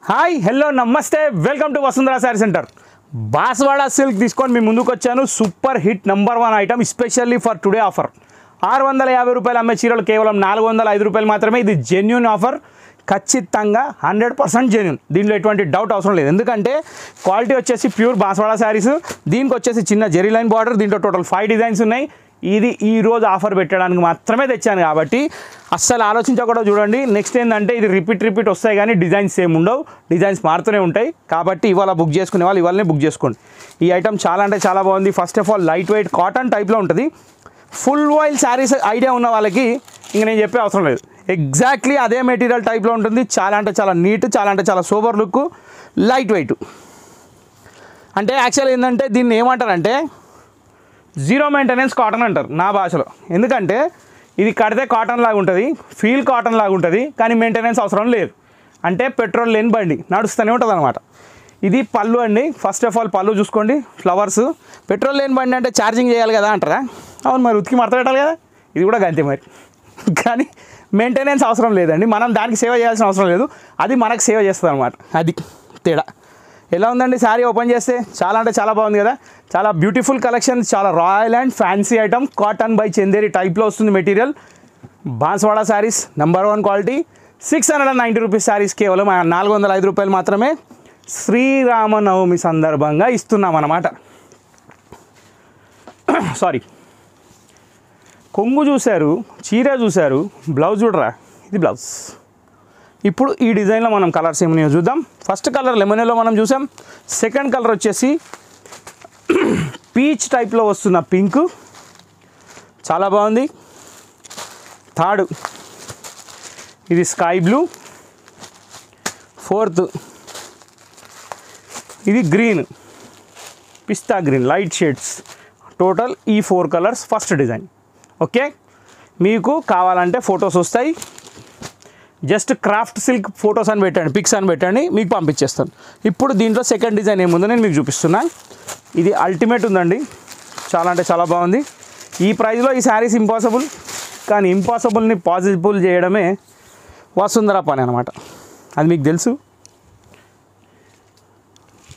Hi hello నమస్తే welcome to Vasundhara sari centre. Banswada silk తీసుకొని మీ ముందుకు వచ్చాను. Super hit number 1 item specially for today offer. 650 రూపాయలు అమ్మే చీరలు కేవలం 405 రూపాయలు మాత్రమే. ఇది జెన్యూన్ ఆఫర్, ఖచ్చితంగా 100% జెన్యూన్. దీంట్లో ఎటువంటి డౌట్ అవసరం లేదు. ఎందుకంటే క్వాలిటీ వచ్చేసి ప్యూర్ బాస్వాడా శారీస్. దీనికి వచ్చేసి చిన్న జెరీ లైన్ బార్డర్. దీంట్లో టోటల్ 5 డిజైన్స్ ఉన్నాయి. ఇది ఈరోజు ఆఫర్ పెట్టడానికి మాత్రమే తెచ్చాను కాబట్టి అస్సలు ఆలోచించకుండా చూడండి. నెక్స్ట్ ఏంటంటే ఇది రిపీట్ వస్తాయి కానీ డిజైన్స్ సేమ్ ఉండవు, డిజైన్స్ మారుతూనే ఉంటాయి. కాబట్టి ఇవాళ బుక్ చేసుకునే వాళ్ళు ఇవాళనే బుక్ చేసుకోండి. ఈ ఐటమ్ చాలా అంటే చాలా బాగుంది. First of all light weight cotton టైప్లో ఉంటుంది. ఫుల్ ఆయిల్ శారీస్ ఐడియా ఉన్న వాళ్ళకి ఇంక నేను చెప్పే అవసరం లేదు. ఎగ్జాక్ట్లీ అదే మెటీరియల్ టైప్లో ఉంటుంది. చాలా అంటే చాలా నీట్, చాలా అంటే చాలా సూపర్ లుక్, లైట్ వెయిట్. అంటే యాక్చువల్ ఏంటంటే దీన్ని ఏమంటారంటే జీరో మెయింటెనెన్స్ కాటన్ అంటారు నా భాషలో. ఎందుకంటే ఇది కడితే కాటన్ లాగా ఉంటుంది, ఫీల్ కాటన్ లాగా ఉంటుంది, కానీ మెయింటెనెన్స్ అవసరం లేదు. అంటే పెట్రోల్ లేని బండి నడుస్తూనే ఉంటుంది అనమాట. ఇది పళ్ళు అండి. ఫస్ట్ ఆఫ్ ఆల్ పళ్ళు చూసుకోండి, ఫ్లవర్స్. పెట్రోల్ లేని బండి అంటే ఛార్జింగ్ చేయాలి కదా అంటారా? అవును, మరి ఉతికి మడత పెట్టాలి కదా. ఇది కూడా గంతే మరి. కానీ మెయింటెనెన్స్ అవసరం లేదండి. మనం దానికి సేవ చేయాల్సిన అవసరం లేదు, అది మనకు సేవ చేస్తుంది అనమాట. అది తేడా. ఎలా ఉందండి శారీ ఓపెన్ చేస్తే? చాలా అంటే చాలా బాగుంది కదా. చాలా బ్యూటిఫుల్ కలెక్షన్, చాలా royal and fancy item. Cotton by Chanderi టైప్లో వస్తుంది material. Banswada saris number 1 quality. 690 rupees saris కేవలం 405 రూపాయలు మాత్రమే. శ్రీరామనవమి సందర్భంగా ఇస్తున్నాం అన్నమాట. సారీ, కొంగు చూశారు, చీర చూశారు, బ్లౌజ్ చూడరా. ఇది బ్లౌజ్. ఇప్పుడు ఈ డిజైన్లో మనం కలర్స్ ఏమన్నాయో చూద్దాం. ఫస్ట్ కలర్ లెమన్ ఎల్లో మనం చూసాం. సెకండ్ కలర్ వచ్చేసి పీచ్ టైప్లో వస్తున్న పింక్, చాలా బాగుంది. థర్డ్ ఇది స్కై బ్లూ. ఫోర్త్ ఇది గ్రీన్, పిస్తా గ్రీన్, లైట్ షేడ్స్. టోటల్ ఈ 4 కలర్స్ ఫస్ట్ డిజైన్. ఓకే, మీకు కావాలంటే ఫొటోస్ వస్తాయి. జస్ట్ క్రాఫ్ట్ సిల్క్ ఫొటోస్ అని పెట్టండి, పిక్స్ అని పెట్టండి, మీకు పంపించేస్తాను. ఇప్పుడు దీంట్లో సెకండ్ డిజైన్ ఏముందో నేను మీకు చూపిస్తున్నా. ఇది అల్టిమేట్ ఉందండి, చాలా అంటే చాలా బాగుంది. ఈ ప్రైస్లో ఈ శారీస్ ఇంపాసిబుల్, కానీ ఇంపాసిబుల్ని పాసిబుల్ చేయడమే వసుంధర పని అనమాట. అది మీకు తెలుసు.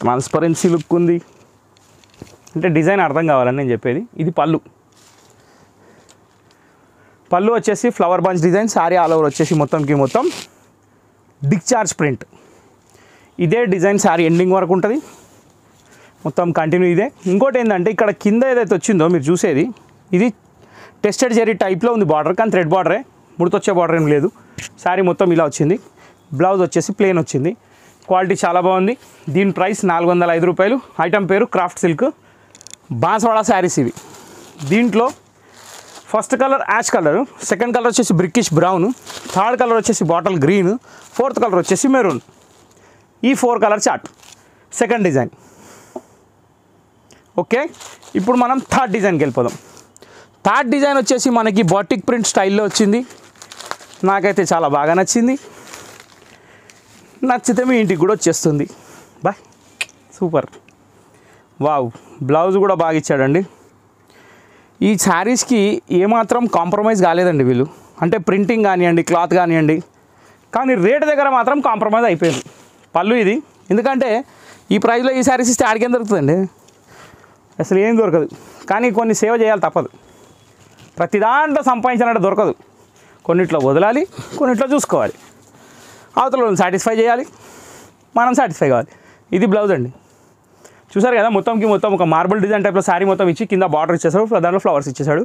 ట్రాన్స్పరెన్సీ లుక్ ఉంది. అంటే డిజైన్ అర్థం కావాలని నేను చెప్పేది. ఇది పళ్ళు. పళ్ళు వచ్చేసి flower bunch design. Sari all over వచ్చేసి మొత్తం డిశ్చార్జ్ ప్రింట్. ఇదే డిజైన్ శారీ ఎండింగ్ వరకు ఉంటుంది, మొత్తం కంటిన్యూ ఇదే. ఇంకోటి ఏంటంటే ఇక్కడ కింద ఏదైతే వచ్చిందో మీరు చూసేది, ఇది టెస్టెడ్ జెరీ టైప్లో ఉంది బార్డర్, కానీ థ్రెడ్ బార్డరే, ముడితొచ్చే బార్డర్ ఏం లేదు. శారీ మొత్తం ఇలా వచ్చింది. బ్లౌజ్ వచ్చేసి ప్లెయిన్ వచ్చింది. క్వాలిటీ చాలా బాగుంది. దీని ప్రైస్ 405 రూపాయలు. ఐటమ్ పేరు క్రాఫ్ట్ సిల్క్ బాన్స్వాడా శారీస్ ఇవి. దీంట్లో first colour ash colour, second colour వచ్చేసి బ్రికిష్ బ్రౌన్, థర్డ్ కలర్ వచ్చేసి బాటిల్ గ్రీన్, ఫోర్త్ కలర్ వచ్చేసి మెరూన్. ఈ 4 colour chart second design. Okay, ఇప్పుడు మనం థర్డ్ డిజైన్కి వెళ్ళిపోదాం. థర్డ్ డిజైన్ వచ్చేసి మనకి బాటిక్ ప్రింట్ స్టైల్లో వచ్చింది. నాకైతే చాలా బాగా నచ్చింది. నచ్చితే మీ ఇంటికి కూడా వచ్చేస్తుంది. బా సూపర్. వావ్, బ్లౌజ్ కూడా బాగా ఇచ్చాడండి. ఈ శారీస్కి ఏమాత్రం కాంప్రమైజ్ కాలేదండి వీళ్ళు. అంటే ప్రింటింగ్ కానివ్వండి, క్లాత్ కానివ్వండి, కానీ రేట్ దగ్గర మాత్రం కాంప్రమైజ్ అయిపోయింది. పళ్ళు ఇది. ఎందుకంటే ఈ ప్రైస్లో ఈ శారీస్ ఇస్తే ఆడికేం దొరుకుతుందండి? అసలు ఏం దొరకదు. కానీ కొన్ని సేవ చేయాలి, తప్పదు. ప్రతి దాంట్లో సంపాదించాలంటే దొరకదు. కొన్నిట్లో వదలాలి, కొన్నిట్లో చూసుకోవాలి. అవతల సాటిస్ఫై చేయాలి, మనం సాటిస్ఫై కావాలి. ఇది బ్లౌజ్ అండి. చూసారు కదా, మొత్తం ఒక మార్బుల్ డిజైన్ టైప్లో శారీ మొత్తం ఇచ్చి కింద బార్డర్ ఇచ్చేసాడు, దాంట్లో ఫ్లవర్స్ ఇచ్చేసాడు.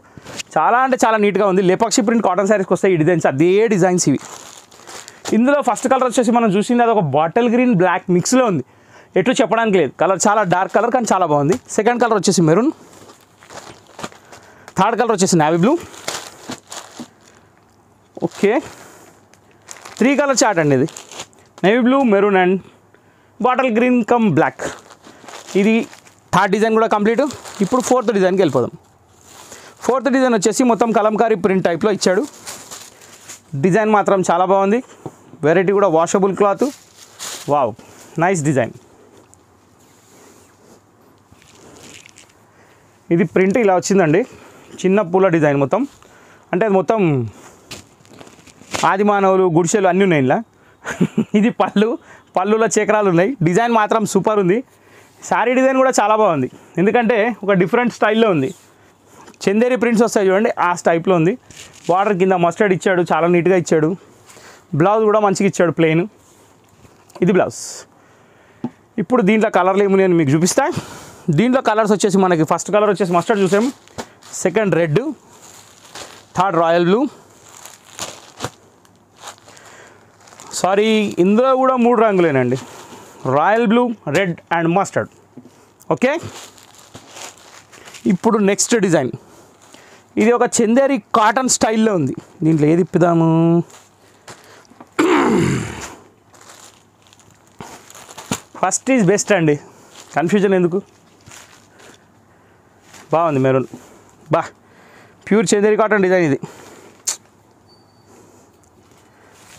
చాలా అంటే చాలా నీట్గా ఉంది. లేపక్షి ప్రింట్ కాటన్ శారీస్కి వస్తాయి ఈ డిజైన్స్, అదే డిజైన్స్ ఇవి. ఇందులో ఫస్ట్ కలర్ వచ్చేసి మనం చూసింది అది ఒక బాటిల్ గ్రీన్ బ్లాక్ మిక్స్లో ఉంది. ఎటు చెప్పడానికి లేదు. కలర్ చాలా డార్క్ కలర్, కానీ చాలా బాగుంది. సెకండ్ కలర్ వచ్చేసి మెరూన్, థర్డ్ కలర్ వచ్చేసి navy blue. Okay, 3 colour chart అండి ఇది. Navy blue, maroon and bottle green come black. ఇది థర్డ్ డిజైన్ కూడా కంప్లీట్. ఇప్పుడు ఫోర్త్ డిజైన్కి వెళ్ళిపోదాం. ఫోర్త్ డిజైన్ వచ్చేసి మొత్తం కలంకారీ ప్రింట్ టైప్లో ఇచ్చాడు. డిజైన్ మాత్రం చాలా బాగుంది. వెరైటీ కూడా washable cloth. Wow, nice design. ఇది ప్రింట్ ఇలా వచ్చిందండి, చిన్న పూల డిజైన్ మొత్తం. అంటే అది మొత్తం ఆదిమానవులు, గుడిసెలు అన్నీ ఉన్నాయి ఇలా. ఇది పళ్ళు. పళ్ళులో చక్రాలు ఉన్నాయి. డిజైన్ మాత్రం సూపర్ ఉంది. శారీ డిజైన్ కూడా చాలా బాగుంది, ఎందుకంటే ఒక డిఫరెంట్ స్టైల్లో ఉంది. చందేరి ప్రింట్స్ వస్తాయి చూడండి, ఆ టైప్లో ఉంది. బార్డర్ కింద మస్టర్డ్ ఇచ్చాడు, చాలా నీట్గా ఇచ్చాడు. బ్లౌజ్ కూడా మంచిగా ఇచ్చాడు, ప్లెయిన్. ఇది బ్లౌజ్. ఇప్పుడు దీంట్లో కలర్లు ఏమి నేను మీకు చూపిస్తా. దీంట్లో కలర్స్ వచ్చేసి మనకి ఫస్ట్ కలర్ వచ్చేసి మస్టర్డ్ చూసాం, second red, third royal blue. Sorry, ఇందులో కూడా 3 రంగులేనండి, royal blue, red and mustard. Okay, ఇప్పుడు నెక్స్ట్ డిజైన్. ఇది ఒక చందేరి కాటన్ స్టైల్లో ఉంది. దీంట్లో ఏది ఇప్పుదాము? ఫస్ట్ ఈజ్ బెస్ట్ అండి, కన్ఫ్యూజన్ ఎందుకు. బాగుంది maroon, pure Chanderi cotton design. ఇది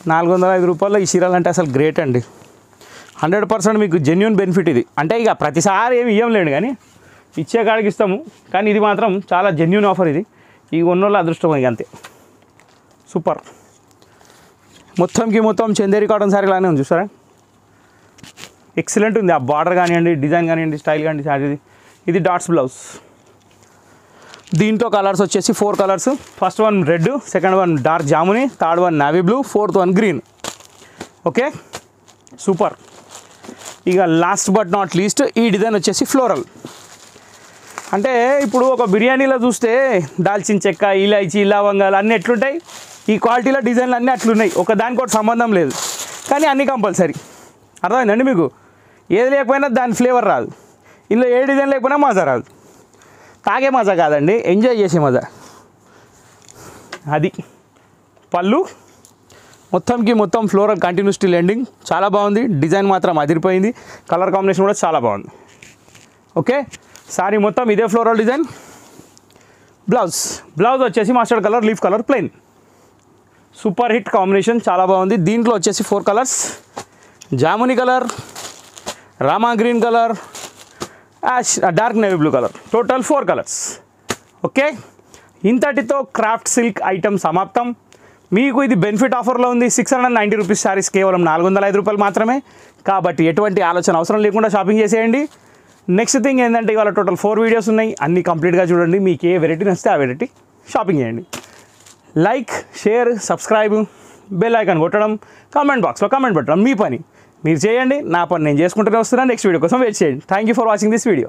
405 రూపాయల్లో ఈ చీరలు అంటే అసలు గ్రేట్ అండి. 100% మీకు జెన్యూన్ బెనిఫిట్ ఇది. అంటే ఇక ప్రతిసారి ఏమి ఇవ్వలేండి, కానీ ఇచ్చే కాడికి ఇస్తాము. కానీ ఇది మాత్రం చాలా జెన్యూన్ ఆఫర్. ఇది ఈ ఉన్నోళ్ళ అదృష్టం ఇక, అంతే. సూపర్. మొత్తం చందేరి కాటన్ శారీ లానే ఉంది, చూసారా? ఎక్సలెంట్ ఉంది. ఆ బార్డర్ కానివ్వండి, డిజైన్ కానివ్వండి, స్టైల్ కానివ్వండి శారీది. ఇది డాట్స్ బ్లౌజ్. దీంట్లో కలర్స్ వచ్చేసి 4 colours. First one red, second one dark జాముని, third one navy blue, fourth one green. Okay, super. ఇక లాస్ట్ బట్ నాట్ లీస్ట్ ఈ డిజైన్ వచ్చేసి ఫ్లోరల్. అంటే ఇప్పుడు ఒక బిర్యానీలో చూస్తే దాల్చిన చెక్క, ఇలాచి, లవంగాలు అన్నీ ఎట్లుంటాయి, ఈ క్వాలిటీలో డిజైన్లు అన్నీ అట్లున్నాయి. ఒక దానికి ఒకటి సంబంధం లేదు, కానీ అన్నీ కంపల్సరీ. అర్థమైందండి మీకు? ఏది లేకపోయినా దాని ఫ్లేవర్ రాదు. ఇందులో ఏ డిజైన్ లేకపోయినా మజా రాదు. తాగే మజా కాదండి, ఎంజాయ్ చేసే మజా. అది పళ్ళు. మొత్తం ఫ్లోరల్ కంటిన్యూస్ స్టిల్ ఎండింగ్. చాలా బాగుంది. డిజైన్ మాత్రం అదిరిపోయింది. కలర్ కాంబినేషన్ కూడా చాలా బాగుంది. ఓకే, సారీ మొత్తం ఇదే ఫ్లోరల్ డిజైన్. బ్లౌజ్ వచ్చేసి mustard colour, leaf colour, plain. Super hit combination, చాలా బాగుంది. దీంట్లో వచ్చేసి 4 కలర్స్, జాముని కలర్, రామా green colour, ash dark navy blue colour. Total 4 colours. Okay, ఇంతటితో క్రాఫ్ట్ సిల్క్ ఐటమ్ సమాప్తం. మీకు ఇది బెనిఫిట్ ఆఫర్లో ఉంది. 690 రూపీస్ శారీస్ కేవలం 405 రూపాయలు మాత్రమే. కాబట్టి ఎటువంటి ఆలోచన అవసరం లేకుండా షాపింగ్ చేసేయండి. నెక్స్ట్ థింగ్ ఏంటంటే, ఇవాళ టోటల్ 4 వీడియోస్ ఉన్నాయి, అన్నీ కంప్లీట్గా చూడండి. మీకు ఏ వెరైటీ నచ్చితే ఆ వెరైటీ షాపింగ్ చేయండి. Like, share, subscribe, bell icon కొట్టడం, కామెంట్ బాక్స్లో కామెంట్ పెట్టడం మీ పని. మీరు చేయండి, నా పని నేను చేసుకుంటూనే వస్తున్నాను. నెక్స్ట్ వీడియో కోసం వెయిట్ చేయండి. Thank you for watching this video.